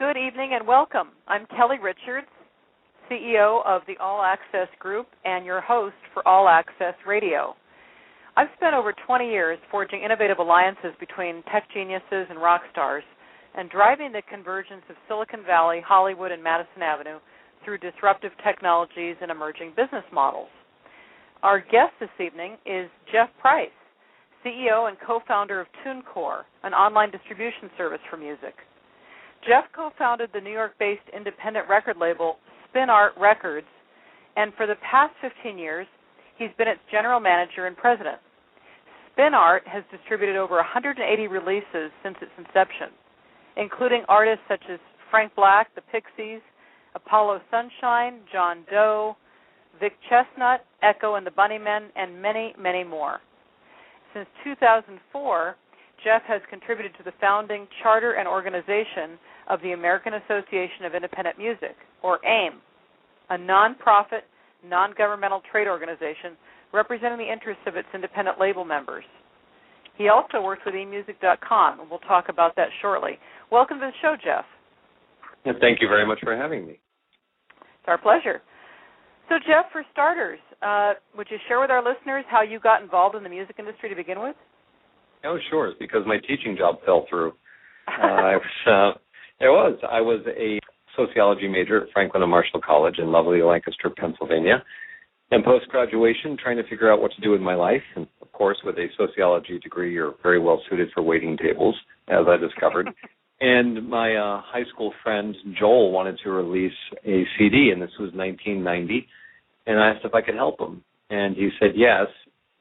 Good evening and welcome. I'm Kelli Richards, CEO of the All Access Group and your host for All Access Radio. I've spent over 20 years forging innovative alliances between tech geniuses and rock stars and driving the convergence of Silicon Valley, Hollywood, and Madison Avenue through disruptive technologies and emerging business models. Our guest this evening is Jeff Price, CEO and co-founder of TuneCore, an online distribution service for music. Jeff co-founded the New York-based independent record label Spin Art Records, and for the past 15 years, he's been its general manager and president. Spin Art has distributed over 180 releases since its inception, including artists such as Frank Black, the Pixies, Apollo Sunshine, John Doe, Vic Chestnut, Echo and the Bunnymen, and many, many more. Since 2004, Jeff has contributed to the founding charter and organization of the American Association of Independent Music, or AIM, a non-profit, non-governmental trade organization representing the interests of its independent label members. He also works with emusic.com, and we'll talk about that shortly. Welcome to the show, Jeff. Thank you very much for having me. It's our pleasure. So, Jeff, for starters, would you share with our listeners how you got involved in the music industry to begin with? Oh, sure. It's because my teaching job fell through. I was a sociology major at Franklin and Marshall College in lovely Lancaster, Pennsylvania. And post-graduation, trying to figure out what to do with my life. And, of course, with a sociology degree, you're very well suited for waiting tables, as I discovered. And my high school friend, Joel, wanted to release a CD, and this was 1990. And I asked if I could help him. And he said yes.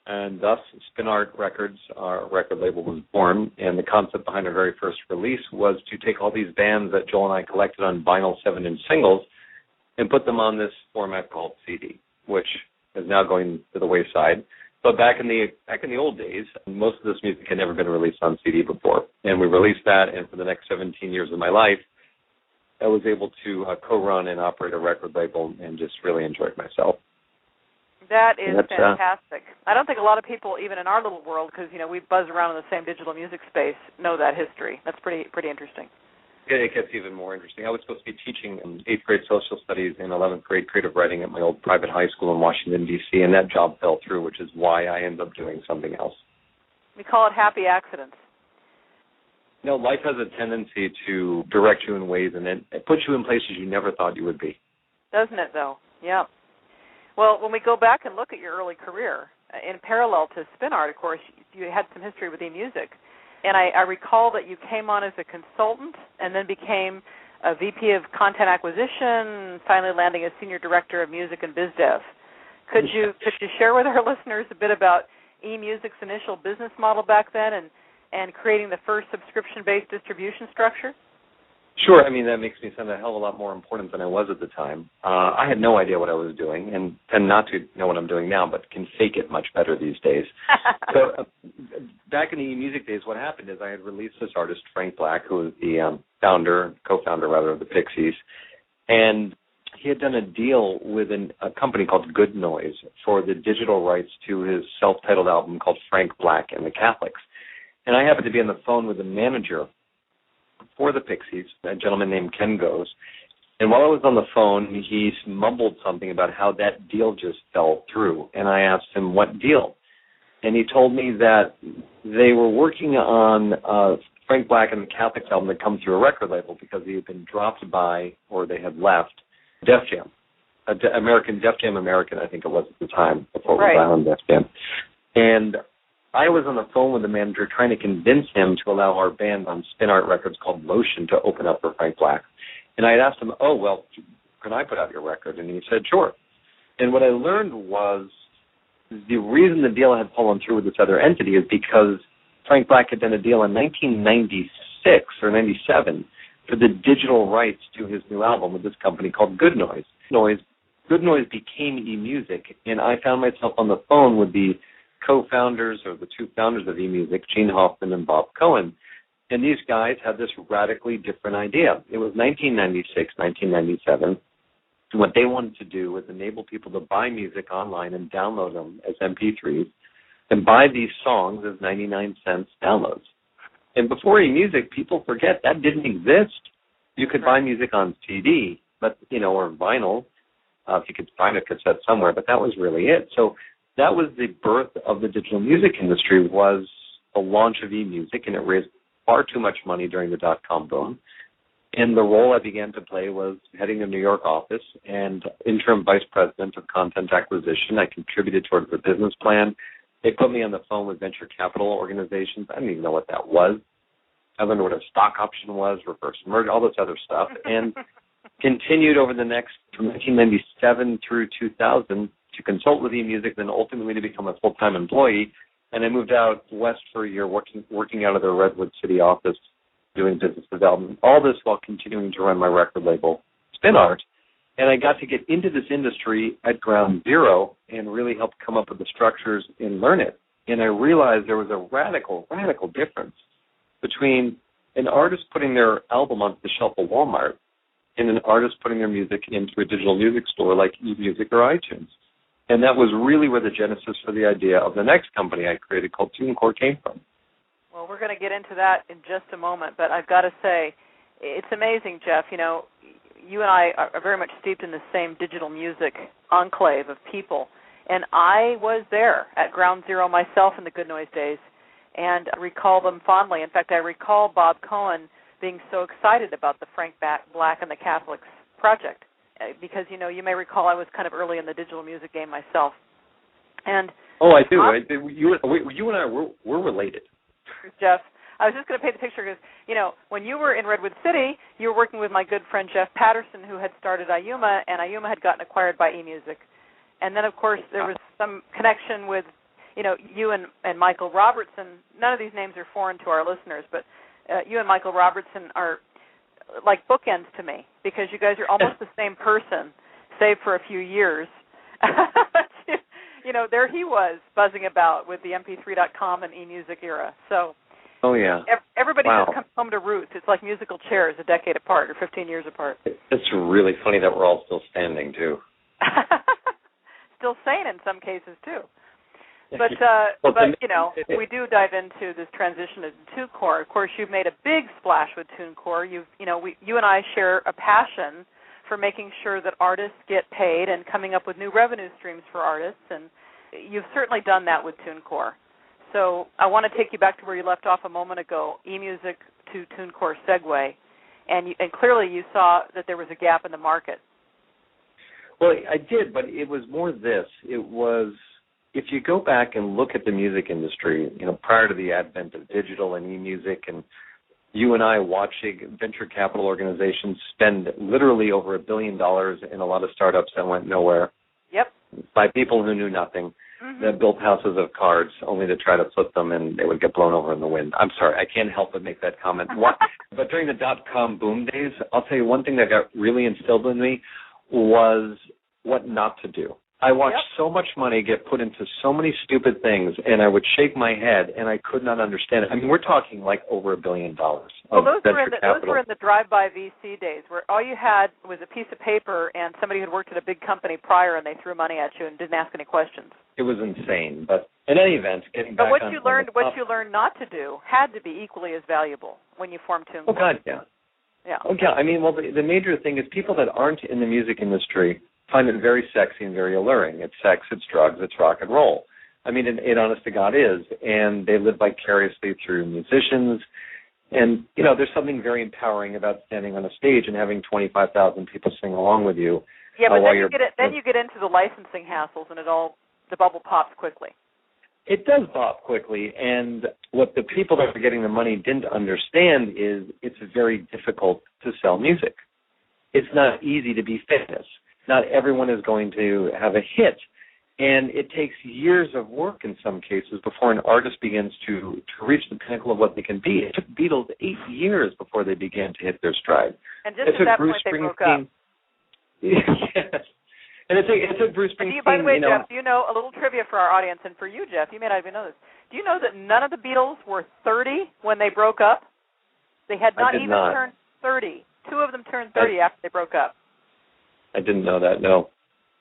And thus, Spin Art Records, our record label, was born. And the concept behind our very first release was to take all these bands that Joel and I collected on vinyl 7-inch singles and put them on this format called CD, which is now going to the wayside. But back in the old days, most of this music had never been released on CD before. And we released that, and for the next 17 years of my life, I was able to co-run and operate a record label and just really enjoyed myself. That is fantastic. I don't think a lot of people, even in our little world, because we buzz around in the same digital music space, know that history. That's pretty interesting. It gets even more interesting. I was supposed to be teaching 8th grade social studies and 11th grade creative writing at my old private high school in Washington, D.C., and that job fell through, which is why I ended up doing something else. We call it happy accidents. Life has a tendency to direct you in ways, and it puts you in places you never thought you would be. Doesn't it, though? Yeah. Well, when we go back and look at your early career, in parallel to Spin Art, of course, you had some history with eMusic. And I recall that you came on as a consultant and then became a VP of Content Acquisition, finally landing as Senior Director of Music and Biz Dev. Could you share with our listeners a bit about eMusic's initial business model back then and creating the first subscription-based distribution structure? Sure. That makes me sound a hell of a lot more important than I was at the time. I had no idea what I was doing and tend not to know what I'm doing now, but can fake it much better these days. So back in the eMusic days, what happened is I had released this artist, Frank Black, who was the co-founder of the Pixies, and he had done a deal with a company called Good Noise for the digital rights to his self-titled album called Frank Black and the Catholics. And I happened to be on the phone with the manager for the Pixies, a gentleman named Ken Goes. And while I was on the phone, he mumbled something about how that deal just fell through. And I asked him, what deal? And he told me that they were working on Frank Black and the Catholics album that come through a record label because he had been dropped by, or they had left, Def Jam. Def Jam American, I think it was at the time, before it was on Def Jam. And I was on the phone with the manager trying to convince him to allow our band on Spin Art Records called Lotion to open up for Frank Black. And I had asked him, can I put out your record? And he said, sure. And what I learned was the reason the deal had fallen through with this other entity is because Frank Black had done a deal in 1996 or 97 for the digital rights to his new album with this company called Good Noise. Good Noise became eMusic, and I found myself on the phone with the co-founders, or the two founders of eMusic, Gene Hoffman and Bob Cohen. And these guys had this radically different idea. It was 1996, 1997. And what they wanted to do was enable people to buy music online and download them as MP3s and buy these songs as 99 cents downloads. And before eMusic, people forget that didn't exist. You could buy music on CD, but or vinyl, if you could find a cassette somewhere, but that was really it. So that was the birth of the digital music industry, was the launch of e-music, and it raised far too much money during the dot-com boom. And the role I began to play was heading the New York office and interim vice president of content acquisition. I contributed towards the business plan. They put me on the phone with venture capital organizations. I didn't even know what that was. I learned what a stock option was, reverse merger, all this other stuff, and continued over the next, from 1997 through 2000, to consult with eMusic, then ultimately to become a full-time employee. And I moved out west for a year, working out of their Redwood City office, doing business development, all this while continuing to run my record label, Spin Art. And I got to get into this industry at ground zero and really help come up with the structures and learn it. And I realized there was a radical difference between an artist putting their album onto the shelf of Walmart and an artist putting their music into a digital music store like eMusic or iTunes. And that was really where the genesis for the idea of the next company I created called TuneCore came from. Well, we're going to get into that in just a moment, but I've got to say, it's amazing, Jeff. You and I are very much steeped in the same digital music enclave of people, and I was there at ground zero myself in the Good Noise days, and I recall them fondly. In fact, I recall Bob Cohen being so excited about the Frank Black and the Catholics project, because, you may recall I was kind of early in the digital music game myself. And I do. You and I, we're related. Jeff, I was just going to paint the picture because, when you were in Redwood City, you were working with my good friend Jeff Patterson, who had started IUMA, and IUMA had gotten acquired by eMusic. And then, of course, there was some connection with, you and Michael Robertson. None of these names are foreign to our listeners, but you and Michael Robertson are like bookends to me because you guys are almost the same person, save for a few years. There he was buzzing about with the MP3.com and eMusic era. So, everybody just comes home to roots. It's like musical chairs, a decade apart or 15 years apart. It's really funny that we're all still standing, too. Still sane in some cases, too. But we do dive into this transition to TuneCore. Of course, you've made a big splash with TuneCore. You and I share a passion for making sure that artists get paid and coming up with new revenue streams for artists, and you've certainly done that with TuneCore. So I want to take you back to where you left off a moment ago, eMusic to TuneCore segue, and clearly you saw that there was a gap in the market. Well, I did, but it was more this. It was, if you go back and look at the music industry, prior to the advent of digital and eMusic, and you and I watching venture capital organizations spend literally over $1 billion in a lot of startups that went nowhere. Yep. By people who knew nothing, that built houses of cards only to try to flip them and they would get blown over in the wind. I'm sorry, I can't help but make that comment. But during the dot-com boom days, I'll tell you one thing that got really instilled in me was what not to do. I watched so much money get put into so many stupid things, and I would shake my head, and I could not understand it. I mean, we're talking like over $1 billion of venture capital. Those were in the drive-by VC days, where all you had was a piece of paper and somebody who had worked at a big company prior, and they threw money at you and didn't ask any questions. It was insane. But in any event, getting back on... But what you learned not to do had to be equally as valuable when you formed TuneCore. Oh, God, yeah. Yeah. Okay. I mean, well, the major thing is people that aren't in the music industry find it very sexy and very alluring. It's sex, it's drugs, it's rock and roll. I mean, it honest to God is. And they live vicariously through musicians. And, there's something very empowering about standing on a stage and having 25,000 people sing along with you. Yeah, but then you get into the licensing hassles and the bubble pops quickly. It does pop quickly. And what the people that are getting the money didn't understand is it's very difficult to sell music. It's not easy to be famous. Not everyone is going to have a hit, and it takes years of work in some cases before an artist begins to reach the pinnacle of what they can be. It took Beatles 8 years before they began to hit their stride. And just at that point, they broke up. Yes. And it took Bruce Springsteen. By the way, Jeff, do you know a little trivia for our audience, and for you, Jeff, you may not even know this. Do you know that none of the Beatles were 30 when they broke up? They had not even turned 30. Two of them turned 30 after they broke up. I didn't know that, no.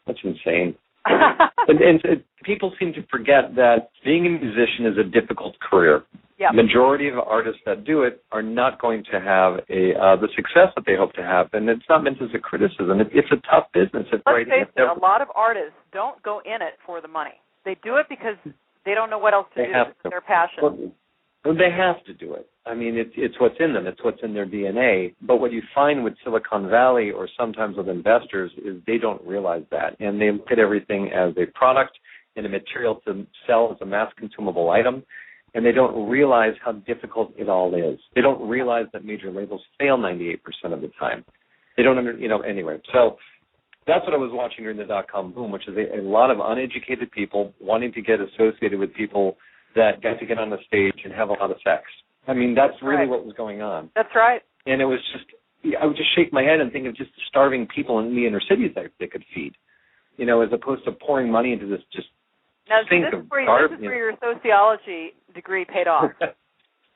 That's insane. and people seem to forget that being a musician is a difficult career. Yep. Majority of artists that do it are not going to have the success that they hope to have, and it's not meant as a criticism. It's a tough business. Let's face it, a lot of artists don't go in it for the money. They do it because they don't know what else to do. It's their passion. Well, they have to do it. I mean, it's what's in them. It's what's in their DNA. But what you find with Silicon Valley or sometimes with investors is they don't realize that, and they look at everything as a product and a material to sell as a mass consumable item. And they don't realize how difficult it all is. They don't realize that major labels fail 98% of the time. They don't anyway. So that's what I was watching during the dot-com boom, which is a lot of uneducated people wanting to get associated with people that got to get on the stage and have a lot of sex. I mean, that's really what was going on. That's right. And it was just, I would just shake my head and think of just starving people in the inner cities that they could feed, as opposed to pouring money into this just now, this is where your sociology degree paid off.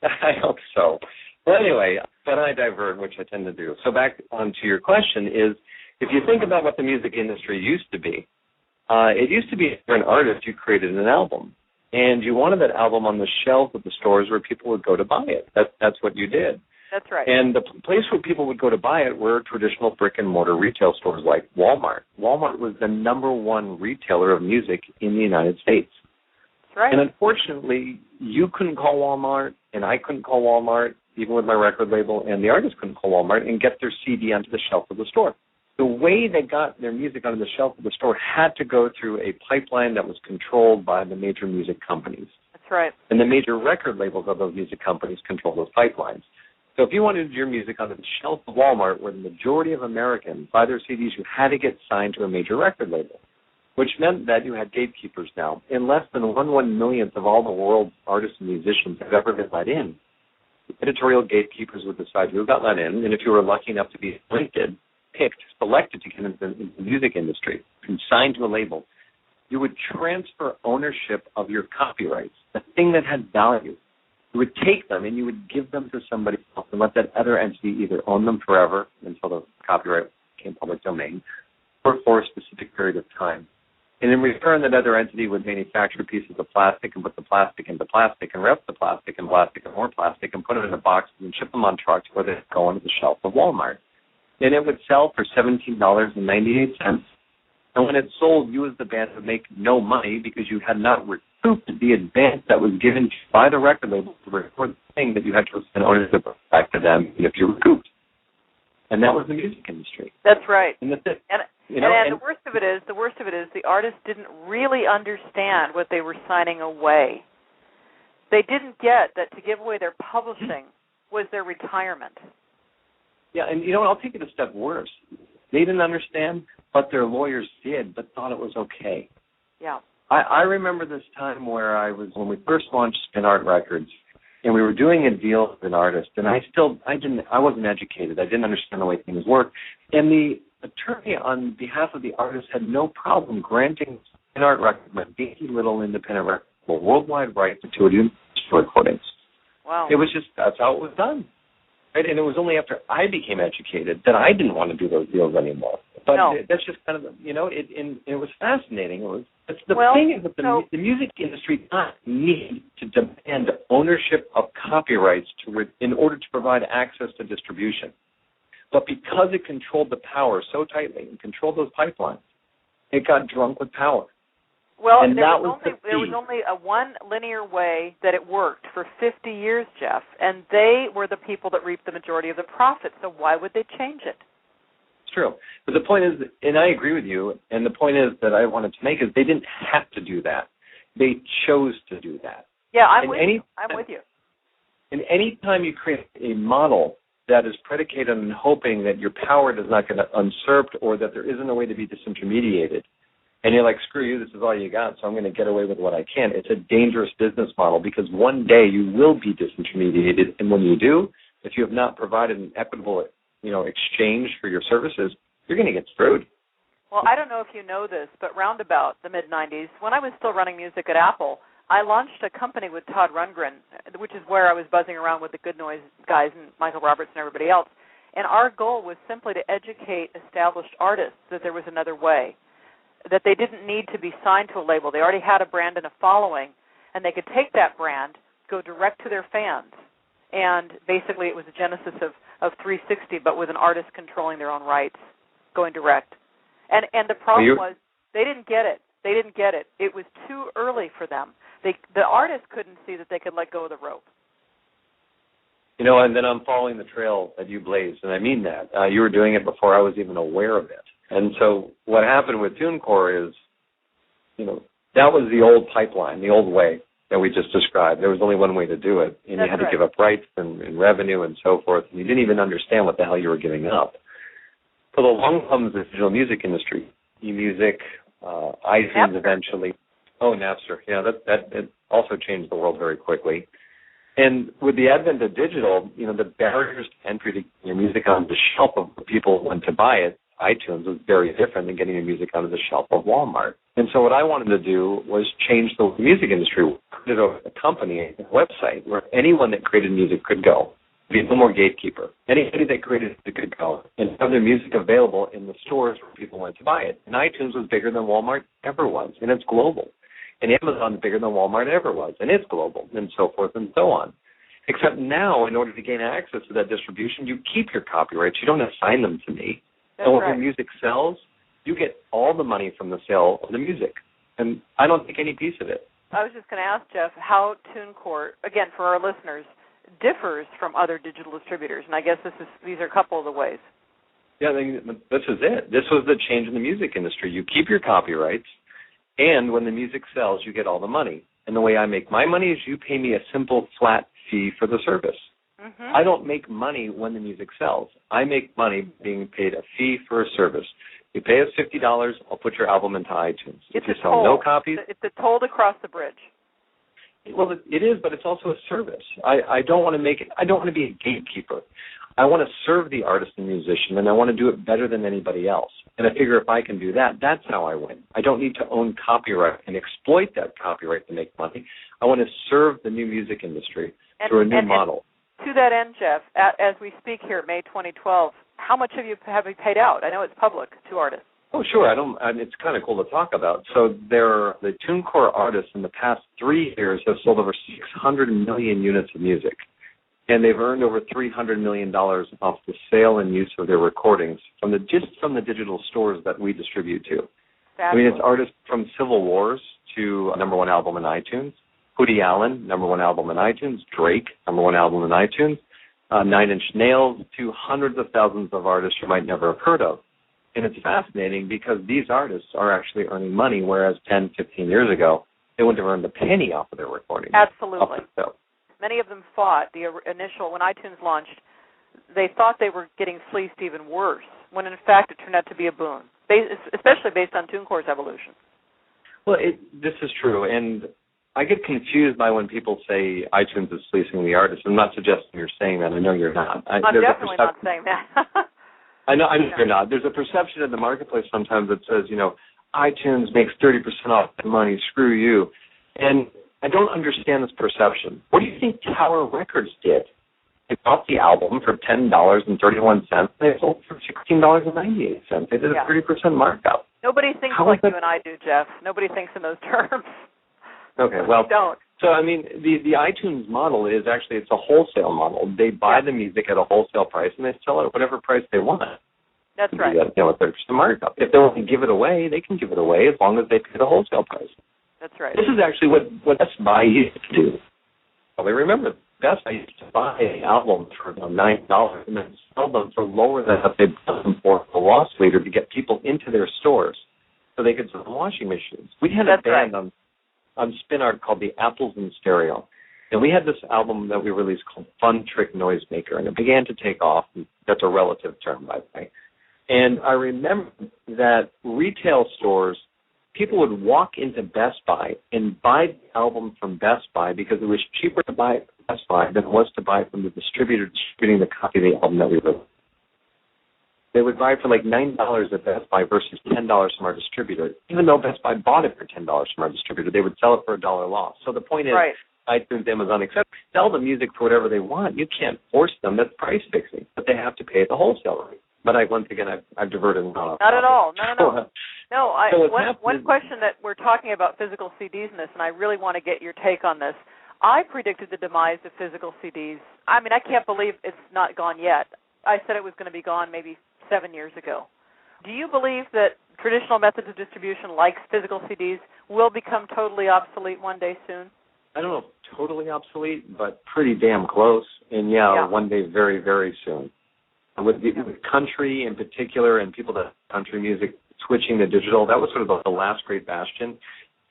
I hope so. Well, anyway, but I divert, which I tend to do. So back onto your question is, if you think about what the music industry used to be, it used to be for an artist, you created an album, and you wanted that album on the shelf of the stores where people would go to buy it. That's what you did. That's right. And the place where people would go to buy it were traditional brick-and-mortar retail stores like Walmart. Walmart was the number one retailer of music in the United States. That's right. And unfortunately, you couldn't call Walmart, and I couldn't call Walmart, even with my record label, and the artist couldn't call Walmart and get their CD onto the shelf of the store. The way they got their music onto the shelf of the store had to go through a pipeline that was controlled by the major music companies. That's right. And the major record labels of those music companies control those pipelines. So if you wanted your music on the shelf of Walmart, where the majority of Americans buy their CDs, you had to get signed to a major record label, which meant that you had gatekeepers now. In less than 1/1,000,000th of all the world's artists and musicians have ever been let in. Editorial gatekeepers would decide who got let in, and if you were lucky enough to be selected to get into the music industry, and signed to a label, you would transfer ownership of your copyrights, the thing that had value. You would take them and you would give them to somebody else and let that other entity either own them forever until the copyright became public domain or for a specific period of time. And in return, that other entity would manufacture pieces of plastic and put the plastic into plastic and wrap the plastic in plastic and more plastic and put it in a box and ship them on trucks where they go onto the shelf of Walmart. And it would sell for $17.98. And when it sold, you as the band would make no money because you had not recouped the advance that was given by the record label to record the thing that you had to send ownership back to them if you recouped. And that was the music industry. That's right. And that's it. And the worst of it is the artists didn't really understand what they were signing away. They didn't get that to give away their publishing was their retirement. Yeah, and I'll take it a step worse. They didn't understand, but their lawyers did, but thought it was okay. Yeah. I remember this time where when we first launched Spin Art Records, and we were doing a deal with an artist, and I wasn't educated. I didn't understand the way things work. And the attorney on behalf of the artist had no problem granting Spin Art Records, my dinky little independent record, worldwide rights to recordings. Wow. It was just, that's how it was done. Right? And it was only after I became educated that I didn't want to do those deals anymore. But that's just kind of, it was fascinating. Thing is that the music industry does not need to demand ownership of copyrights in order to provide access to distribution. But because it controlled the power so tightly and controlled those pipelines, it got drunk with power. Well, there was only a one linear way that it worked for 50 years, Jeff, and they were the people that reaped the majority of the profit, so why would they change it? It's true. But the point is, and I agree with you, and the point is that I wanted to make is they didn't have to do that. They chose to do that. Yeah, I'm with you. And any time you create a model that is predicated on hoping that your power does not get usurped or that there isn't a way to be disintermediated, and you're like, screw you, this is all you got, so I'm going to get away with what I can. It's a dangerous business model because one day you will be disintermediated, and when you do, if you have not provided an equitable, exchange for your services, you're going to get screwed. Well, I don't know if you know this, but round about the mid-'90s, when I was still running music at Apple, I launched a company with Todd Rundgren, which is where I was buzzing around with the Good Noise guys and Michael Roberts and everybody else. And our goal was simply to educate established artists that there was another way, that they didn't need to be signed to a label. They already had a brand and a following, and they could take that brand go direct to their fans. And basically it was a genesis of 360, but with an artist controlling their own rights, going direct. And the problem was they didn't get it. They didn't get it. It was too early for them. The artist couldn't see that they could let go of the rope. And then I'm following the trail that you blazed, and I mean that. You were doing it before I was even aware of it. And so what happened with TuneCore is, that was the old pipeline, the old way that we just described. There was only one way to do it, and you had to give up rights and revenue and so forth, and you didn't even understand what the hell you were giving up. So along comes the digital music industry, eMusic, iTunes Napster. Eventually. Oh, Napster. Yeah, that it also changed the world very quickly. And with the advent of digital, the barriers to entry to get your music on the shelf of the people who went to buy it, iTunes, was very different than getting your music onto the shelf of Walmart. And so what I wanted to do was change the music industry. We created a company, a website, where anyone that created music could go. Be no more gatekeeper. Anybody that created music could go and have their music available in the stores where people went to buy it. And iTunes was bigger than Walmart ever was, and it's global. And Amazon's bigger than Walmart ever was, and it's global, and so forth and so on. Except now, in order to gain access to that distribution, you keep your copyrights. You don't assign them to me. That's and when right. your music sells, you get all the money from the sale of the music. And I don't take any piece of it. I was just going to ask, Jeff, how TuneCore, again, for our listeners, differs from other digital distributors. And I guess these are a couple of the ways. Yeah, this is it. This was the change in the music industry. You keep your copyrights, and when the music sells, you get all the money. And the way I make my money is you pay me a simple flat fee for the service. Mm-hmm. I don't make money when the music sells. I make money being paid a fee for a service. You pay us $50, I'll put your album into iTunes. If you sell no copies... It's a toll to cross the bridge. Well, it is, but it's also a service. I don't want to make it... I don't want to be a gatekeeper. I want to serve the artist and musician, and I want to do it better than anybody else. And I figure if I can do that, that's how I win. I don't need to own copyright and exploit that copyright to make money. I want to serve the new music industry through a new model. And to that end, Jeff, as we speak here, May 2012, how much have you paid out? I know it's public to artists. Oh, sure. It's kind of cool to talk about. So the TuneCore artists in the past 3 years have sold over 600 million units of music. And they've earned over $300 million off the sale and use of their recordings from the digital stores that we distribute to. Fabulous. I mean, it's artists from Civil Wars to #1 album in iTunes, Woody Allen, #1 album in iTunes, Drake, #1 album in iTunes, 9 Inch Nails, to hundreds of thousands of artists you might never have heard of. And it's fascinating because these artists are actually earning money, whereas 10, 15 years ago, they wouldn't have earned a penny off of their recording. Absolutely. Many of them thought, when iTunes launched, they thought they were getting fleeced even worse, when in fact it turned out to be a boon, especially based on TuneCore's evolution. Well, this is true, and I get confused by when people say iTunes is fleecing the artist. I'm not suggesting you're saying that. I know you're not. I'm definitely not saying that. I know you're not. There's a perception in the marketplace sometimes that says, iTunes makes 30% off the money, screw you. And I don't understand this perception. What do you think Tower Records did? They bought the album for $10.31. They sold for $16.98. They did a 30% markup. Nobody thinks like you and I do, Jeff. Nobody thinks in those terms. Okay, well, don't. So, I mean, the iTunes model is actually, it's a wholesale model. They buy the music at a wholesale price, and they sell it at whatever price they want. That's right. A 30% markup. If they want to give it away, they can give it away as long as they pay the wholesale price. That's right. This is actually what Best Buy used to do. Probably remember, Best Buy used to buy albums for $9 and then sell them for lower than what they bought them for a loss leader to get people into their stores so they could sell washing machines. We had a band on Spin Art called the Apples in Stereo. And we had this album that we released called Fun Trick Noisemaker, and it began to take off. That's a relative term, by the way. And I remember that retail stores, people would walk into Best Buy and buy the album from Best Buy because it was cheaper to buy it from Best Buy than it was to buy it from the distributor distributing the copy of the album that we released. They would buy it for like $9 at Best Buy versus $10 from our distributor. Even though Best Buy bought it for $10 from our distributor, they would sell it for $1 loss. So the point is, iTunes, Amazon, etc., sell the music for whatever they want. You can't force them. That's price fixing. But they have to pay at the wholesale rate. But once again, I've diverted. Not at all. No. One question that we're talking about physical CDs in this, and I really want to get your take on this. I predicted the demise of physical CDs. I mean, I can't believe it's not gone yet. I said it was going to be gone maybe 7 years ago. Do you believe that traditional methods of distribution, like physical CDs, will become totally obsolete one day soon? I don't know if totally obsolete, but pretty damn close. And, one day very, very soon. With country in particular and people that country music switching to digital, that was sort of the last great bastion.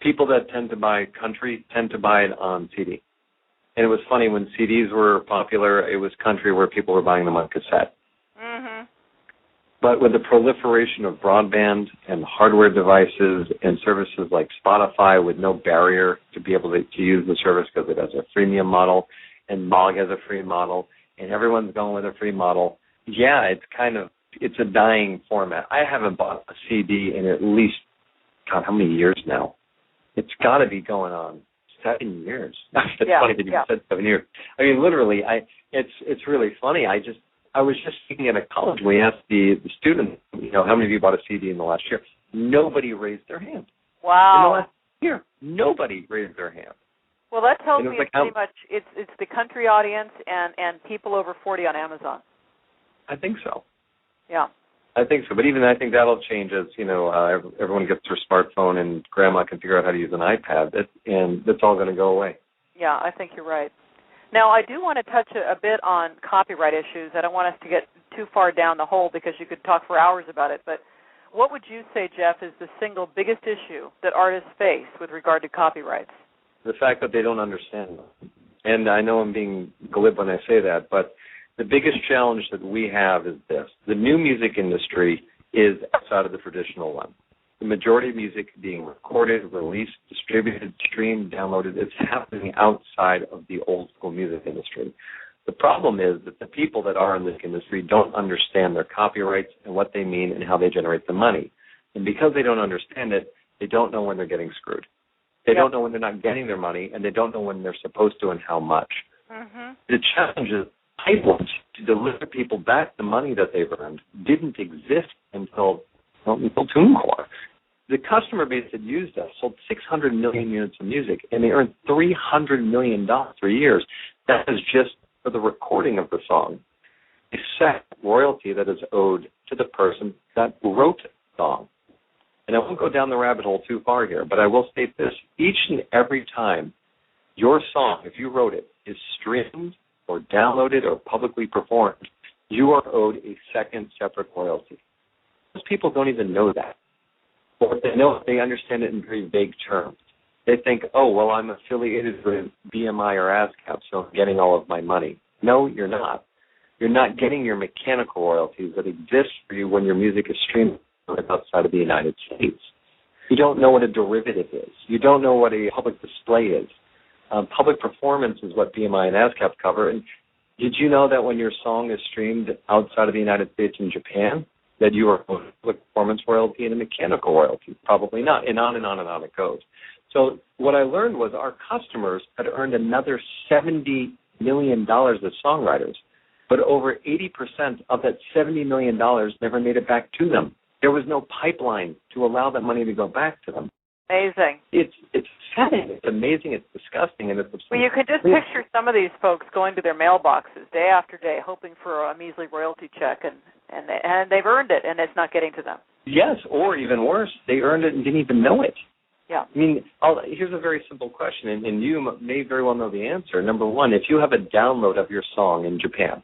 People that tend to buy country tend to buy it on CD. And it was funny, when CDs were popular, it was country where people were buying them on cassette. Mm-hmm. But with the proliferation of broadband and hardware devices and services like Spotify with no barrier to be able to use the service because it has a freemium model and Mog has a free model and everyone's going with a free model, it's a dying format. I haven't bought a CD in at least, God, how many years now? It's got to be going on 7 years. It's funny that you said 7 years. I mean, literally, it's really funny. I was just speaking at a college. We asked the students, how many of you bought a CD in the last year? Nobody raised their hand. Wow. In the last year, nobody raised their hand. Well, that tells me it's pretty much it's the country audience and people over 40 on Amazon. I think so. Yeah. I think so, but even I think that'll change as, everyone gets their smartphone and grandma can figure out how to use an iPad, and that's all going to go away. Yeah, I think you're right. Now, I do want to touch a bit on copyright issues. I don't want us to get too far down the hole because you could talk for hours about it, but what would you say, Jeff, is the single biggest issue that artists face with regard to copyrights? The fact that they don't understand them. And I know I'm being glib when I say that, but the biggest challenge that we have is this. The new music industry is outside of the traditional one. The majority of music being recorded, released, distributed, streamed, downloaded, it's happening outside of the old school music industry. The problem is that the people that are in this industry don't understand their copyrights and what they mean and how they generate the money. And because they don't understand it, they don't know when they're getting screwed. They don't know when they're not getting their money, and they don't know when they're supposed to and how much. Mm-hmm. The challenge is pipelines to deliver people back the money that they've earned didn't exist until TuneCore. The customer base that used us sold 600 million units of music, and they earned $300 million for years. That is just for the recording of the song. A set royalty that is owed to the person that wrote the song. And I won't go down the rabbit hole too far here, but I will state this. Each and every time your song, if you wrote it, is streamed or downloaded or publicly performed, you are owed a second separate royalty. Most people don't even know that. Or if they know it, they understand it in very vague terms. They think, oh, well, I'm affiliated with BMI or ASCAP, so I'm getting all of my money. No, you're not. You're not getting your mechanical royalties that exist for you when your music is streamed outside of the United States. You don't know what a derivative is. You don't know what a public display is. Public performance is what BMI and ASCAP cover. And did you know that when your song is streamed outside of the United States and Japan, that you are owed a public performance royalty and a mechanical royalty? Probably not. And on and on and on it goes. So what I learned was our customers had earned another $70 million as songwriters, but over 80% of that $70 million never made it back to them. There was no pipeline to allow that money to go back to them. Amazing. It's upsetting. It's amazing. It's disgusting. And it's upsetting. Well, you can just picture some of these folks going to their mailboxes day after day, hoping for a measly royalty check, and they've earned it, and it's not getting to them. Yes, or even worse, they earned it and didn't even know it. Yeah. I mean, here's a very simple question, and you may very well know the answer. Number one, if you have a download of your song in Japan,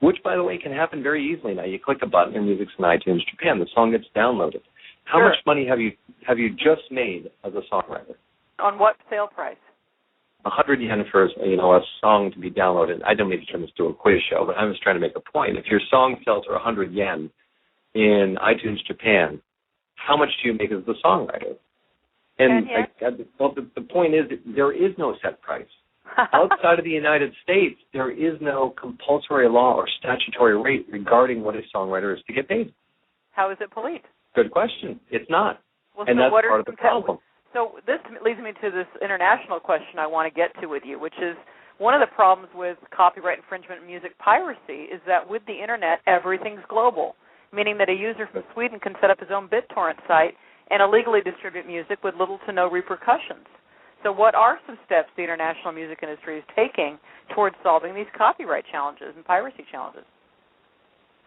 which, by the way, can happen very easily now. You click a button and music's in iTunes Japan. The song gets downloaded. How much money have you just made as a songwriter? On what sale price? 100 yen for a song to be downloaded. I don't mean to turn this to a quiz show, but I was trying to make a point. If your song sells for 100 yen in iTunes Japan, how much do you make as the songwriter? And the point is that there is no set price. Outside of the United States, there is no compulsory law or statutory rate regarding what a songwriter is to get paid. How is it policed? Good question. It's not. Well, and so that's part of the problem. So this leads me to this international question I want to get to with you, which is one of the problems with copyright infringement and music piracy is that with the Internet, everything's global, meaning that a user from Sweden can set up his own BitTorrent site and illegally distribute music with little to no repercussions. So what are some steps the international music industry is taking towards solving these copyright challenges and piracy challenges?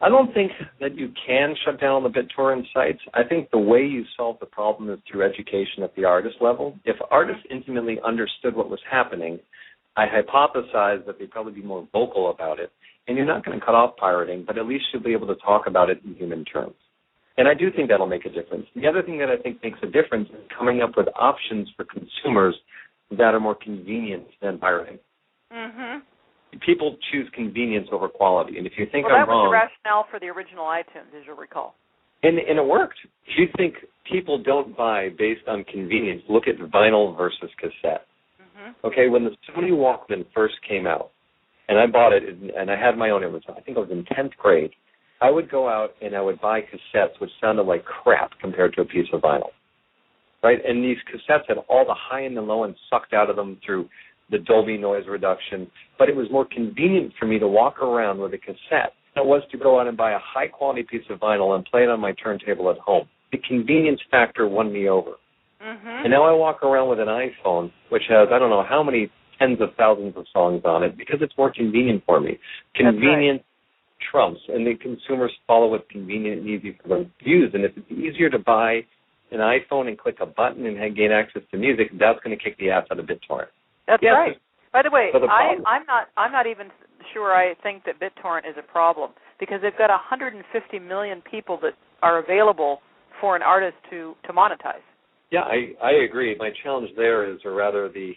I don't think that you can shut down the BitTorrent sites. I think the way you solve the problem is through education at the artist level. If artists intimately understood what was happening, I hypothesize that they'd probably be more vocal about it. And you're not going to cut off pirating, but at least you'll be able to talk about it in human terms. And I do think that'll make a difference. The other thing that I think makes a difference is coming up with options for consumers that are more convenient than pirating. Mm-hmm. People choose convenience over quality, and if you think I'm wrong... Well, that was the rationale for the original iTunes, as you'll recall. And it worked. If you think people don't buy based on convenience, look at vinyl versus cassette. Mm-hmm. Okay, when the Sony Walkman first came out, and I bought it, and I had my own, I think I was in 10th grade, I would go out and I would buy cassettes which sounded like crap compared to a piece of vinyl, right? And these cassettes had all the high and the low and sucked out of them through the Dolby noise reduction, but it was more convenient for me to walk around with a cassette than it was to go out and buy a high-quality piece of vinyl and play it on my turntable at home. The convenience factor won me over. Mm-hmm. And now I walk around with an iPhone, which has, I don't know how many tens of thousands of songs on it, because it's more convenient for me. Convenient trumps, and the consumers follow what's convenient and easy for them to use. And if it's easier to buy an iPhone and click a button and gain access to music, that's going to kick the ass out of BitTorrent. That's right. By the way, I'm not even sure I think that BitTorrent is a problem, because they've got 150 million people that are available for an artist to monetize. Yeah, I agree. My challenge there is, or rather the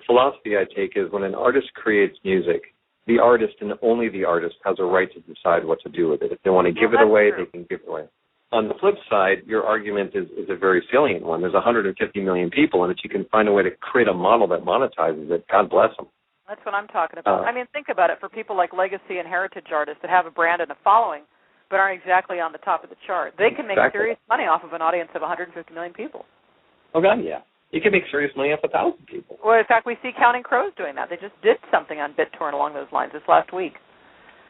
philosophy I take is, when an artist creates music, the artist and only the artist has a right to decide what to do with it. If they want to give it away, they can give it away. On the flip side, your argument is a very salient one. There's 150 million people, and if you can find a way to create a model that monetizes it, God bless them. That's what I'm talking about. I mean, think about it. For people like legacy and heritage artists that have a brand and a following but aren't exactly on the top of the chart, they can make serious money off of an audience of 150 million people. Oh, God, yeah. You can make serious money off 1,000 people. Well, in fact, we see Counting Crows doing that. They just did something on BitTorrent along those lines this last week.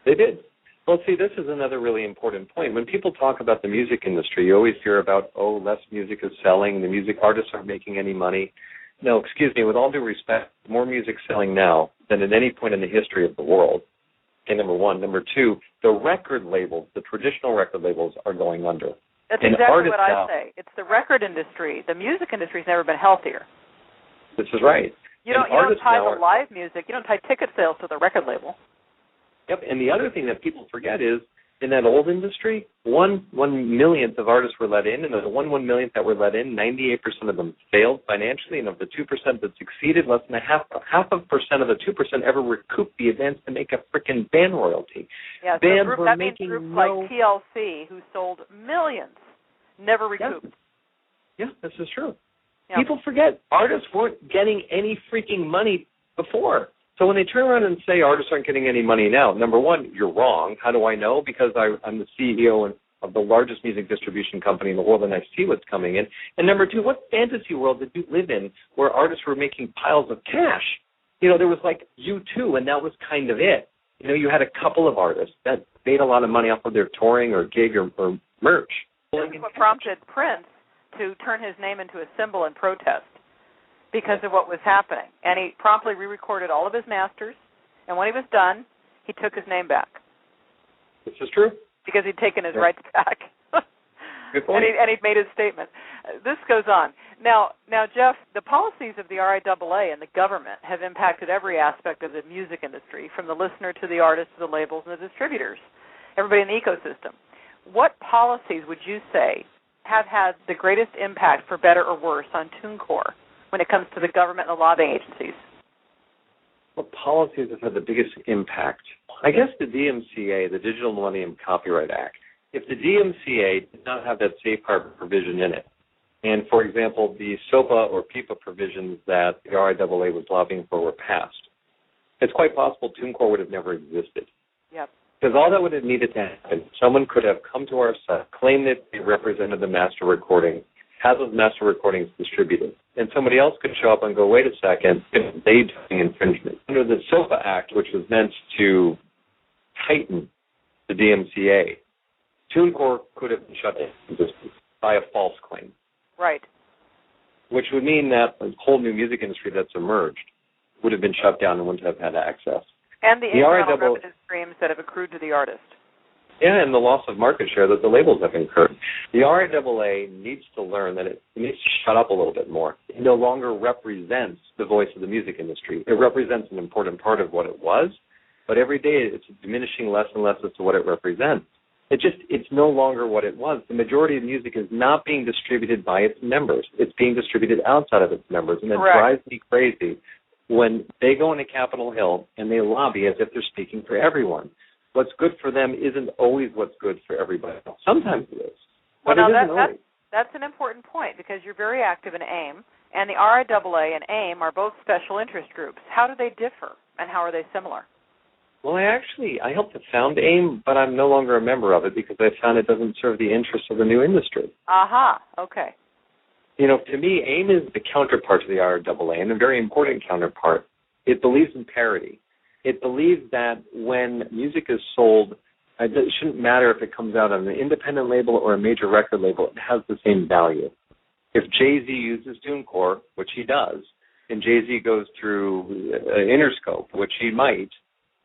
They did. Well, see, this is another really important point. When people talk about the music industry, you always hear about, less music is selling, the music artists aren't making any money. No, excuse me, with all due respect, more music selling now than at any point in the history of the world. Okay, number one. Number two, the record labels, the traditional record labels, are going under. That's exactly what I say. It's the record industry. The music industry's never been healthier. This is right. You don't tie the live music, you don't tie ticket sales to the record label. Yep, and the other thing that people forget is, in that old industry, 1/1,000,000th of artists were let in, and of the 1/1,000,000th that were let in, 98% of them failed financially, and of the 2% that succeeded, less than half of the 2% ever recouped the advance to make a frickin' band royalty. Yeah, bands so were that making means groups like TLC, who sold millions, never recouped. Yeah, this is true. Yeah. People forget artists weren't getting any freaking money before. So when they turn around and say artists aren't getting any money now, number one, you're wrong. How do I know? Because I'm the CEO of the largest music distribution company in the world, and I see what's coming in. And number two, what fantasy world did you live in where artists were making piles of cash? There was like U2, and that was kind of it. You had a couple of artists that made a lot of money off of their touring or gig or merch. That's what prompted Prince to turn his name into a symbol in protest, because of what was happening. And he promptly re-recorded all of his masters, and when he was done, he took his name back. This is true. Because he'd taken his rights back. Good point. And he'd made his statement. This goes on. Now, Jeff, the policies of the RIAA and the government have impacted every aspect of the music industry, from the listener to the artist to the labels and the distributors, everybody in the ecosystem. What policies would you say have had the greatest impact, for better or worse, on TuneCore when it comes to the government and the lobbying agencies? What policies have had the biggest impact? I guess the DMCA, the Digital Millennium Copyright Act. If the DMCA did not have that safe harbor provision in it, and, for example, the SOPA or PIPA provisions that the RIAA was lobbying for were passed, it's quite possible TuneCore would have never existed. Yep. Because all that would have needed to happen, someone could have come to our site, claimed that they represented the master recording, have those master recordings distributed, and somebody else could show up and go, wait a second, if they doing infringement. Under the SOPA Act, which was meant to tighten the DMCA, TuneCore could have been shut down by a false claim. Right. which would mean that a whole new music industry that's emerged would have been shut down and wouldn't have had access. And the incremental revenue streams that have accrued to the artist. Yeah, and the loss of market share that the labels have incurred. The RIAA needs to learn that it needs to shut up a little bit more. It no longer represents the voice of the music industry. It represents an important part of what it was, but every day it's diminishing less and less as to what it represents. It's no longer what it was. The majority of music is not being distributed by its members. It's being distributed outside of its members, and it drives me crazy when they go into Capitol Hill and they lobby as if they're speaking for everyone. What's good for them isn't always what's good for everybody else. Sometimes it is, but it isn't always. That's an important point because you're very active in AIM, and the RIAA and AIM are both special interest groups. How do they differ, and how are they similar? Well, I helped to found AIM, but I'm no longer a member of it because I found it doesn't serve the interests of the new industry. Aha, okay. To me, AIM is the counterpart to the RIAA, and a very important counterpart. It believes in parity. It believes that when music is sold, it shouldn't matter if it comes out on an independent label or a major record label, it has the same value. If Jay-Z uses TuneCore, which he does, and Jay-Z goes through Interscope, which he might,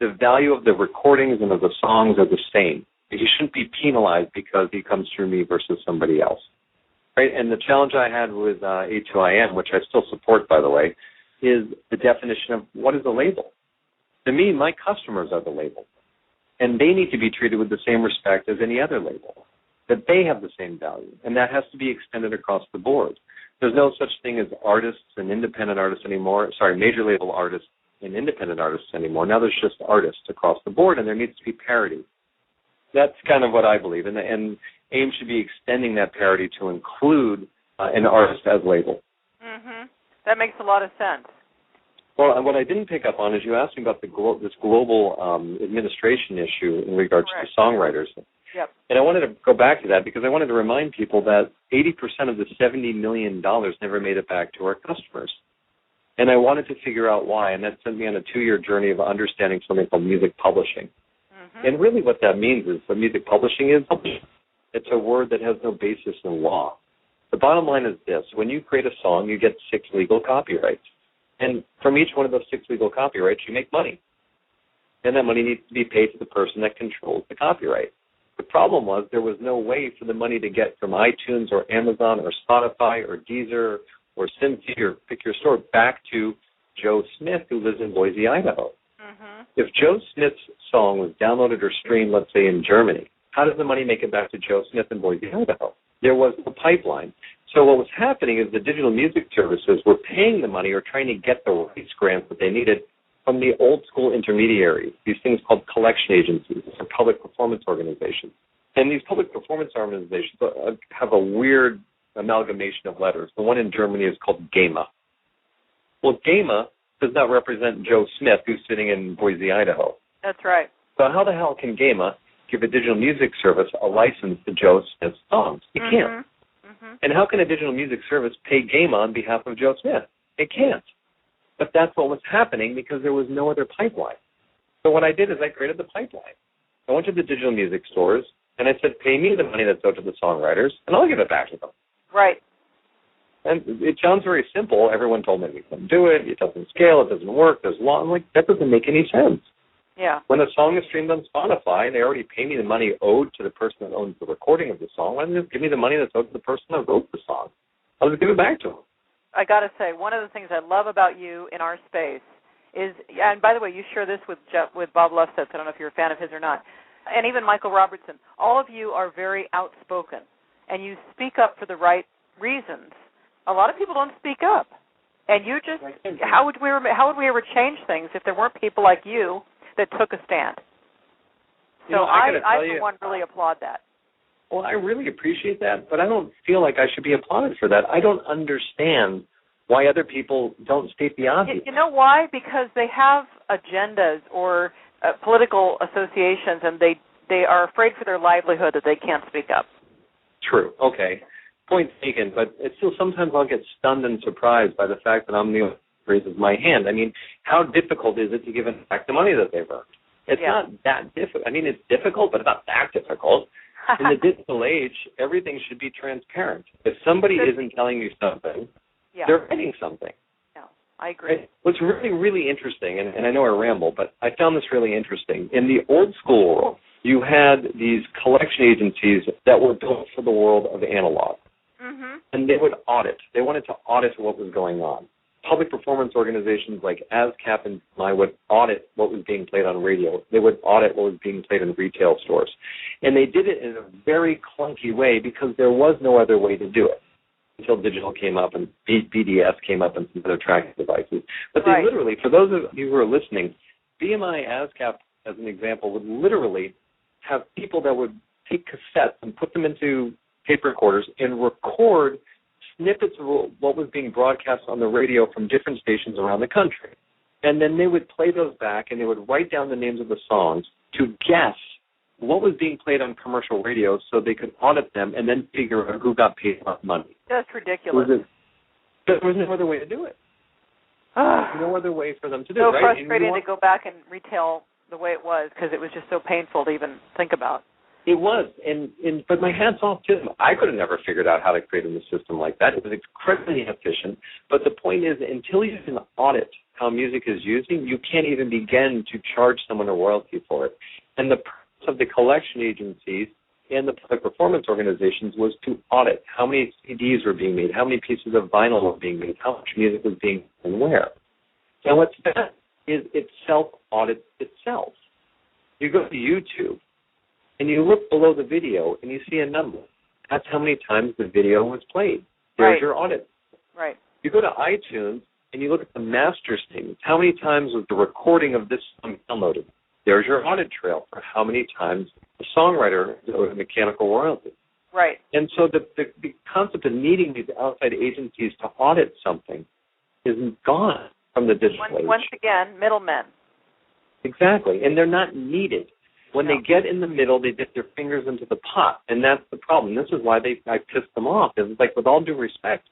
the value of the recordings and of the songs are the same. He shouldn't be penalized because he comes through me versus somebody else. Right? And the challenge I had with A2IN, which I still support, by the way, is the definition of what is a label. To me, my customers are the label, and they need to be treated with the same respect as any other label, that they have the same value, and that has to be extended across the board. There's no such thing as artists and independent artists anymore, major label artists and independent artists anymore. Now there's just artists across the board, and there needs to be parity. That's kind of what I believe, and AIM should be extending that parity to include an artist as label. Mm-hmm. That makes a lot of sense. Well, what I didn't pick up on is you asked me about this global administration issue in regards to songwriters. Yep. And I wanted to go back to that because I wanted to remind people that 80% of the $70 million never made it back to our customers. And I wanted to figure out why, and that sent me on a 2-year journey of understanding something called music publishing. Mm-hmm. And really what that means is that music publishing is it's a word that has no basis in law. The bottom line is this. When you create a song, you get 6 legal copyrights. And from each one of those 6 legal copyrights, you make money. And that money needs to be paid to the person that controls the copyright. The problem was there was no way for the money to get from iTunes or Amazon or Spotify or Deezer or Cincy or pick your store back to Joe Smith, who lives in Boise, Idaho. Mm-hmm. If Joe Smith's song was downloaded or streamed, let's say, in Germany, how does the money make it back to Joe Smith in Boise, Idaho? There was a pipeline. So what was happening is the digital music services were paying the money or trying to get the rights grants that they needed from the old school intermediaries, these things called collection agencies or public performance organizations. And these public performance organizations have a weird amalgamation of letters. The one in Germany is called GEMA. Well, GEMA does not represent Joe Smith, who's sitting in Boise, Idaho. That's right. So how the hell can GEMA give a digital music service a license to Joe Smith's songs? It can't. Mm-hmm. And how can a digital music service pay GEMA on behalf of Joe Smith? It can't. But that's what was happening because there was no other pipeline. So what I did is I created the pipeline. I went to the digital music stores, and I said, pay me the money that's owed to the songwriters, and I'll give it back to them. Right. And it sounds very simple. Everyone told me we couldn't do it. It doesn't scale. It doesn't work. There's law. I'm like, that doesn't make any sense. Yeah. When a song is streamed on Spotify, they already pay me the money owed to the person that owns the recording of the song. Why don't they just give me the money that's owed to the person that wrote the song? I'll just give it back to them. I got to say, one of the things I love about you in our space is, and by the way, you share this with Bob Lefsetz. I don't know if you're a fan of his or not, and even Michael Robertson. All of you are very outspoken, and you speak up for the right reasons. A lot of people don't speak up, and you just, how would we ever change things if there weren't people like you that took a stand? So I for one, really applaud that. Well, I really appreciate that, but I don't feel like I should be applauded for that. I don't understand why other people don't state the obvious. You know why? Because they have agendas or political associations, and they are afraid for their livelihood that they can't speak up. True. Okay. Point taken, but it's still sometimes I'll get stunned and surprised by the fact that I'm the one who raises my hand. I mean, how difficult is it to give back the money that they've earned? It's not that difficult. I mean, it's difficult, but it's not that difficult. In the digital age, everything should be transparent. If somebody isn't telling you something, Yeah. They're writing something. Yeah, I agree. Right? What's really, really interesting, and I know I ramble, but I found this really interesting. In the old school world, you had these collection agencies that were built for the world of analog. Mm-hmm. And they would audit. They wanted to audit what was going on. Public performance organizations like ASCAP and I would audit what was being played on radio. They would audit what was being played in retail stores. And they did it in a very clunky way because there was no other way to do it until digital came up and BDS came up and some other tracking devices. But they literally, for those of you who are listening, BMI ASCAP, as an example, would literally have people that would take cassettes and put them into tape recorders and record snippets of what was being broadcast on the radio from different stations around the country. And then they would play those back and they would write down the names of the songs to guess what was being played on commercial radio so they could audit them and then figure out who got paid enough money. That's ridiculous. There was no other way to do it. No other way for them to do it. So right? frustrating to go back and retell the way it was because it was just so painful to even think about. It was, but my hat's off to them. I could have never figured out how to create a system like that. It was incredibly inefficient. But the point is, until you can audit how music is using, you can't even begin to charge someone a royalty for it. And the purpose of the collection agencies and the public performance organizations was to audit how many CDs were being made, how many pieces of vinyl were being made, how much music was being made, and where. And what's that is it self-audits itself. You go to YouTube, and you look below the video and you see a number. That's how many times the video was played. There's your audit. Right. You go to iTunes and you look at the master statements. How many times was the recording of this song downloaded? There's your audit trail for how many times the songwriter owed a mechanical royalty. Right. And so the concept of needing these outside agencies to audit something is gone from the digital age. Once again, middlemen. Exactly. And they're not needed. When they get in the middle, they dip their fingers into the pot, and that's the problem. This is why I pissed them off. It's like, with all due respect,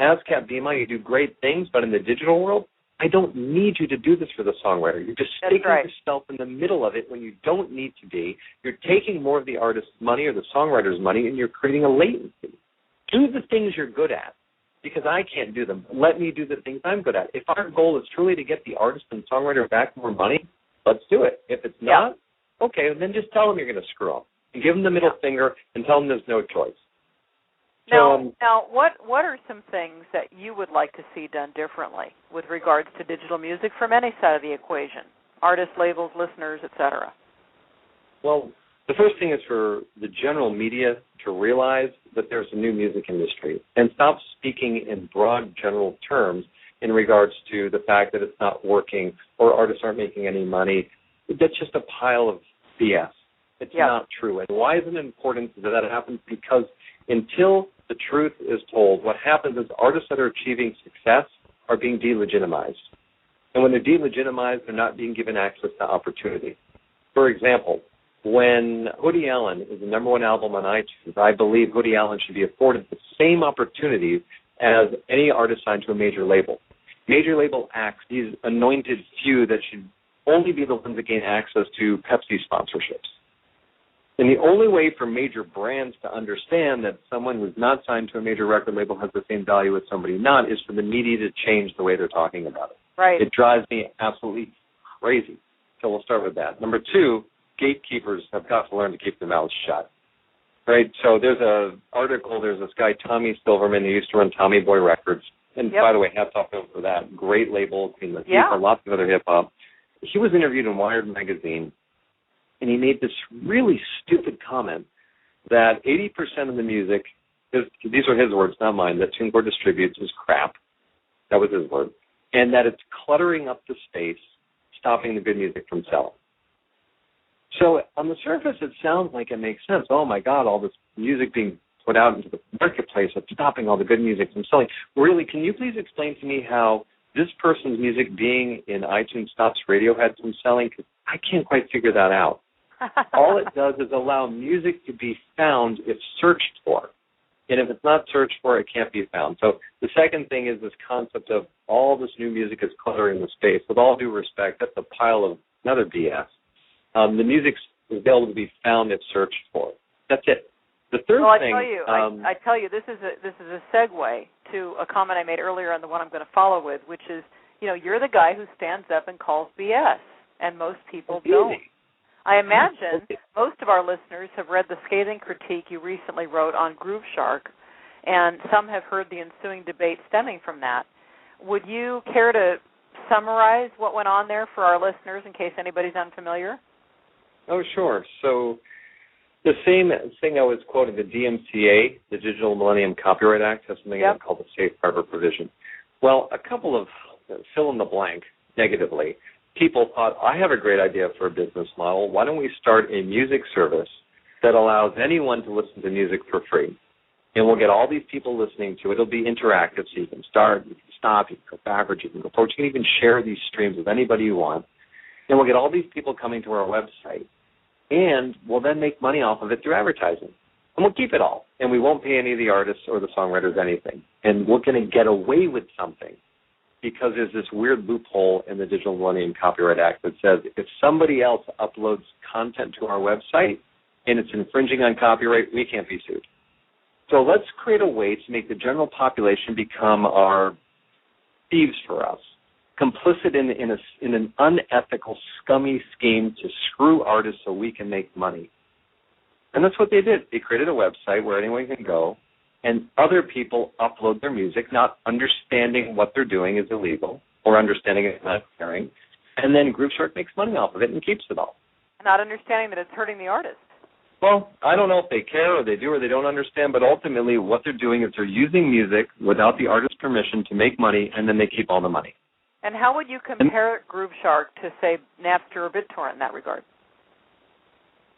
ASCAP, BMI, you do great things, but in the digital world, I don't need you to do this for the songwriter. You're just sticking yourself in the middle of it when you don't need to be. You're taking more of the artist's money or the songwriter's money, and you're creating a latency. Do the things you're good at, because I can't do them. Let me do the things I'm good at. If our goal is truly to get the artist and songwriter back more money, let's do it. If it's not, okay, then just tell them you're going to screw up. And give them the middle finger and tell them there's no choice. Now, what are some things that you would like to see done differently with regards to digital music from any side of the equation? Artists, labels, listeners, etc. Well, the first thing is for the general media to realize that there's a new music industry and stop speaking in broad general terms in regards to the fact that it's not working or artists aren't making any money. That's just a pile of BS. It's not true. And why is it important that that happens? Because until the truth is told, what happens is artists that are achieving success are being delegitimized. And when they're delegitimized, they're not being given access to opportunity. For example, when Woody Allen is the number one album on iTunes, I believe Woody Allen should be afforded the same opportunities as any artist signed to a major label. Major label acts, these anointed few that should only be the ones that gain access to Pepsi sponsorships. And the only way for major brands to understand that someone who's not signed to a major record label has the same value as somebody not is for the media to change the way they're talking about it. Right. It drives me absolutely crazy. So we'll start with that. Number two, gatekeepers have got to learn to keep their mouths shut. Right? So there's an article, there's this guy, Tommy Silverman, who used to run Tommy Boy Records. And by the way, hats off to him for that. Great label, lots of other hip-hop. He was interviewed in Wired magazine, and he made this really stupid comment that 80% of the music, these are his words, not mine, that TuneCore distributes is crap. That was his word. And that it's cluttering up the space, stopping the good music from selling. So on the surface, it sounds like it makes sense. Oh, my God, all this music being put out into the marketplace, it's stopping all the good music from selling. Really, can you please explain to me how this person's music being in iTunes stops Radiohead from selling? Because I can't quite figure that out. All it does is allow music to be found if searched for. And if it's not searched for, it can't be found. So the second thing is this concept of all this new music is cluttering the space. With all due respect, that's a pile of another BS. The music is able to be found if searched for. That's it. The third thing, I tell you, this is a segue to a comment I made earlier on the one I'm going to follow with, which is, you're the guy who stands up and calls BS, and most people don't. I imagine most of our listeners have read the scathing critique you recently wrote on Groove Shark, and some have heard the ensuing debate stemming from that. Would you care to summarize what went on there for our listeners in case anybody's unfamiliar? Oh, sure. So the same thing I was quoting, the DMCA, the Digital Millennium Copyright Act, has something called the Safe Harbor provision. Well, a couple of fill in the blank negatively. People thought, I have a great idea for a business model. Why don't we start a music service that allows anyone to listen to music for free? And we'll get all these people listening to it. It'll be interactive, so you can start, you can stop, you can go backwards, you can go forward. You can even share these streams with anybody you want. And we'll get all these people coming to our website. And we'll then make money off of it through advertising. And we'll keep it all. And we won't pay any of the artists or the songwriters anything. And we're going to get away with something, because there's this weird loophole in the Digital Millennium Copyright Act that says if somebody else uploads content to our website and it's infringing on copyright, we can't be sued. So let's create a way to make the general population become our thieves for us, complicit in an unethical, scummy scheme to screw artists so we can make money. And that's what they did. They created a website where anyone can go, and other people upload their music, not understanding what they're doing is illegal, or understanding it's not caring, and then Groove Shark makes money off of it and keeps it all. Not understanding that it's hurting the artist. Well, I don't know if they care or they do or they don't understand, but ultimately what they're doing is they're using music without the artist's permission to make money, and then they keep all the money. And how would you compare Groove Shark to, say, Napster or BitTorrent in that regard?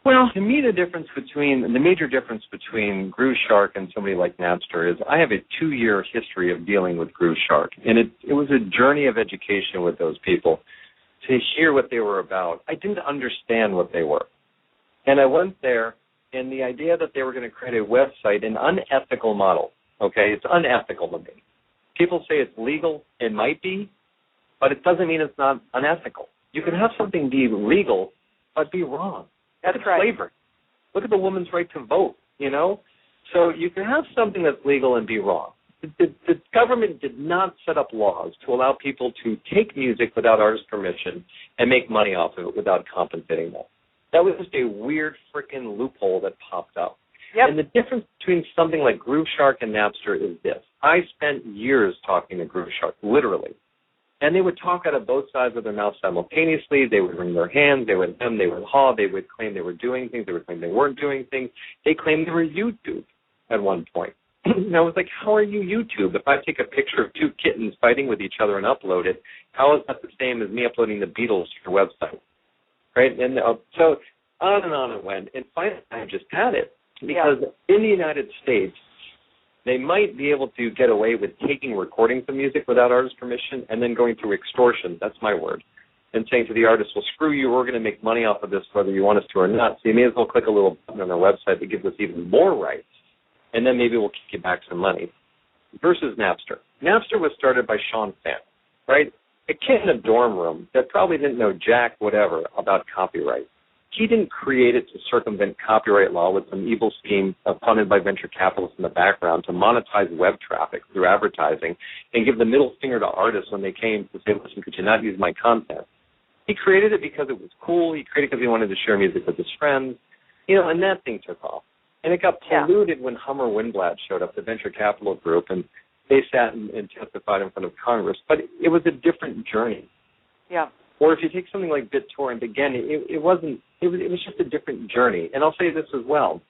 Well, to me, the major difference between Groove Shark and somebody like Napster is I have a 2-year history of dealing with Groove Shark, and it was a journey of education with those people to hear what they were about. I didn't understand what they were. And I went there, and the idea that they were going to create a website, an unethical model, okay, it's unethical to me. People say it's legal, it might be, but it doesn't mean it's not unethical. You can have something be legal, but be wrong. That's right. Slavery. Look at the woman's right to vote, So you can have something that's legal and be wrong. The government did not set up laws to allow people to take music without artist permission and make money off of it without compensating them. That was just a weird freaking loophole that popped up. Yep. And the difference between something like Groove Shark and Napster is this. I spent years talking to Groove Shark, literally. And they would talk out of both sides of their mouth simultaneously. They would wring their hands. They would hem. They would haw. They would claim they were doing things. They would claim they weren't doing things. They claimed they were YouTube at one point. And I was like, how are you YouTube? If I take a picture of 2 kittens fighting with each other and upload it, how is that the same as me uploading the Beatles to your website? Right? And so on it went. And finally, I just had it. Because in the United States, they might be able to get away with taking recordings of music without artist permission and then going through extortion, that's my word, and saying to the artist, well, screw you, we're going to make money off of this whether you want us to or not. So you may as well click a little button on our website that gives us even more rights, and then maybe we'll kick you back some money. Versus Napster. Napster was started by Sean Fan, right? A kid in a dorm room that probably didn't know jack whatever about copyright. He didn't create it to circumvent copyright law with some evil scheme funded by venture capitalists in the background to monetize web traffic through advertising and give the middle finger to artists when they came to say, listen, could you not use my content? He created it because it was cool. He created it because he wanted to share music with his friends, and that thing took off. And it got polluted when Hummer Winblad showed up, the venture capital group, and they sat and testified in front of Congress. But it was a different journey. Yeah. Or if you take something like BitTorrent, again, it was just a different journey. And I'll say this as well.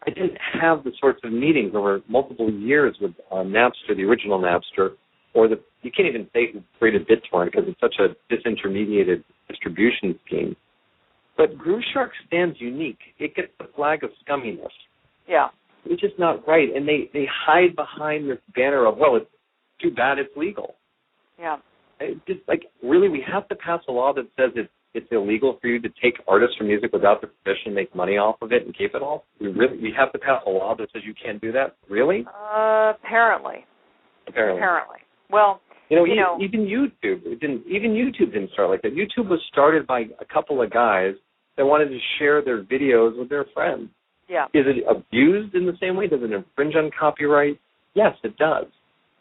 I didn't have the sorts of meetings over multiple years with Napster, the original Napster, you can't even say who created BitTorrent because it's such a disintermediated distribution scheme. But Groove Shark stands unique. It gets the flag of scumminess. Yeah. It's just not right. And they hide behind this banner of, well, it's too bad it's legal. Yeah. Just really, we have to pass a law that says it's illegal for you to take artists or music without their permission, make money off of it, and keep it all. We have to pass a law that says you can't do that. Really? Apparently. Well, even YouTube didn't start like that. YouTube was started by a couple of guys that wanted to share their videos with their friends. Yeah. Is it abused in the same way? Does it infringe on copyright? Yes, it does.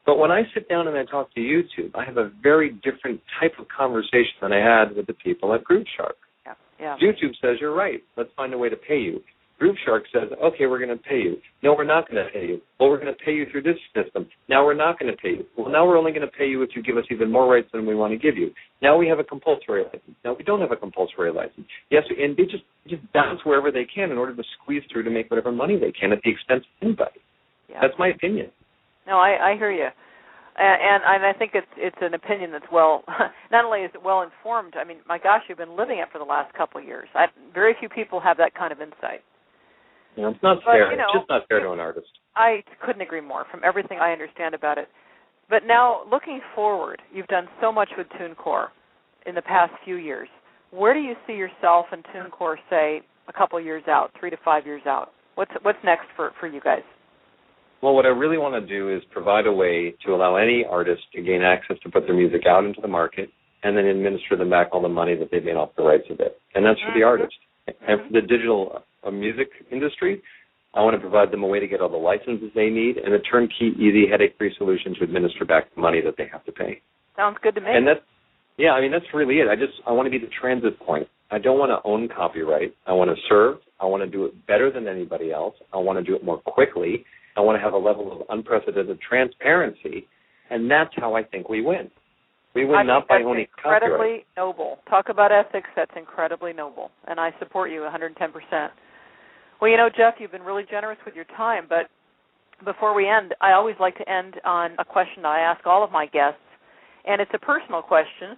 But when I sit down and I talk to YouTube, I have a very different type of conversation than I had with the people at GrooveShark. Yeah. Yeah. YouTube says, you're right, let's find a way to pay you. GrooveShark says, okay, we're going to pay you. No, we're not going to pay you. Well, we're going to pay you through this system. Now we're not going to pay you. Well, now we're only going to pay you if you give us even more rights than we want to give you. Now we have a compulsory license. Now we don't have a compulsory license. Yes, and they just bounce wherever they can in order to squeeze through to make whatever money they can at the expense of anybody. Yeah. That's my opinion. No, I hear you. And I think it's an opinion that's not only is it well informed, I mean, my gosh, you've been living it for the last couple of years. Very few people have that kind of insight. You know, it's not fair. It's just not fair to an artist. I couldn't agree more from everything I understand about it. But now, looking forward, you've done so much with TuneCore in the past few years. Where do you see yourself and TuneCore, say, a couple of years out, 3 to 5 years out? What's next for you guys? Well, what I really want to do is provide a way to allow any artist to gain access to put their music out into the market and then administer them back all the money that they've made off the rights of it. And that's for the artist. And for the digital music industry, I want to provide them a way to get all the licenses they need and a turnkey, easy, headache-free solution to administer back the money that they have to pay. Sounds good to me. And that's really it. I want to be the transit point. I don't want to own copyright. I want to serve. I want to do it better than anybody else. I want to do it more quickly. I want to have a level of unprecedented transparency, and that's how I think we win. We win not by owning copyright. Incredibly noble. Talk about ethics. That's incredibly noble, and I support you 110%. Well, you know, Jeff, you've been really generous with your time, but before we end, I always like to end on a question I ask all of my guests, and it's a personal question,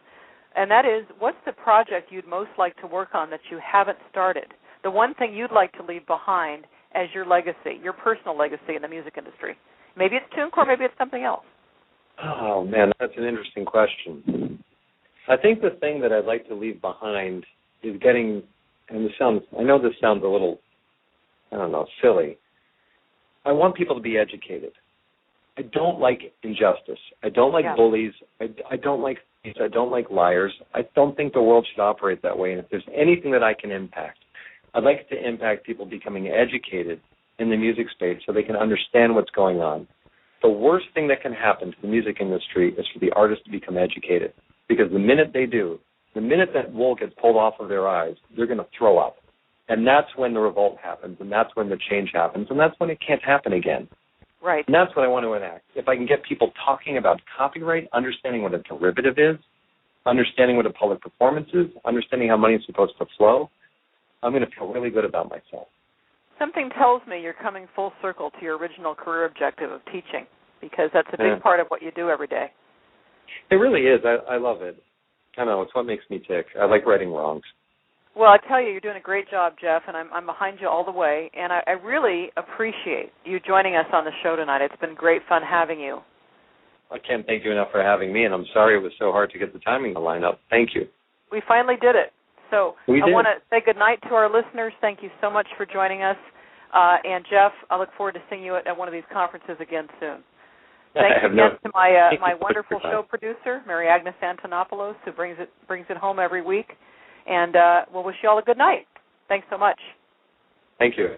and that is, what's the project you'd most like to work on that you haven't started? The one thing you'd like to leave behind as your legacy, your personal legacy in the music industry? Maybe it's TuneCore, maybe it's something else. Oh, man, that's an interesting question. I think the thing that I'd like to leave behind is getting, and I know this sounds a little, silly. I want people to be educated. I don't like injustice. I don't like bullies. I don't like thieves. I don't like liars. I don't think the world should operate that way. And if there's anything that I can impact, I'd like to impact people becoming educated in the music space so they can understand what's going on. The worst thing that can happen to the music industry is for the artist to become educated, because the minute they do, the minute that wool gets pulled off of their eyes, they're going to throw up. And that's when the revolt happens, and that's when the change happens, and that's when it can't happen again. Right. And that's what I want to enact. If I can get people talking about copyright, understanding what a derivative is, understanding what a public performance is, understanding how money is supposed to flow, I'm going to feel really good about myself. Something tells me you're coming full circle to your original career objective of teaching, because that's a big part of what you do every day. It really is. I love it. I know. It's what makes me tick. I like righting wrongs. Well, I tell you, you're doing a great job, Jeff, and I'm behind you all the way. And I really appreciate you joining us on the show tonight. It's been great fun having you. I can't thank you enough for having me, and I'm sorry it was so hard to get the timing to line up. Thank you. We finally did it. So I want to say good night to our listeners. Thank you so much for joining us. And, Jeff, I look forward to seeing you at one of these conferences again soon. Thanks again to my wonderful show producer, Mary Agnes Antonopoulos, who brings it home every week. And we'll wish you all a good night. Thanks so much. Thank you.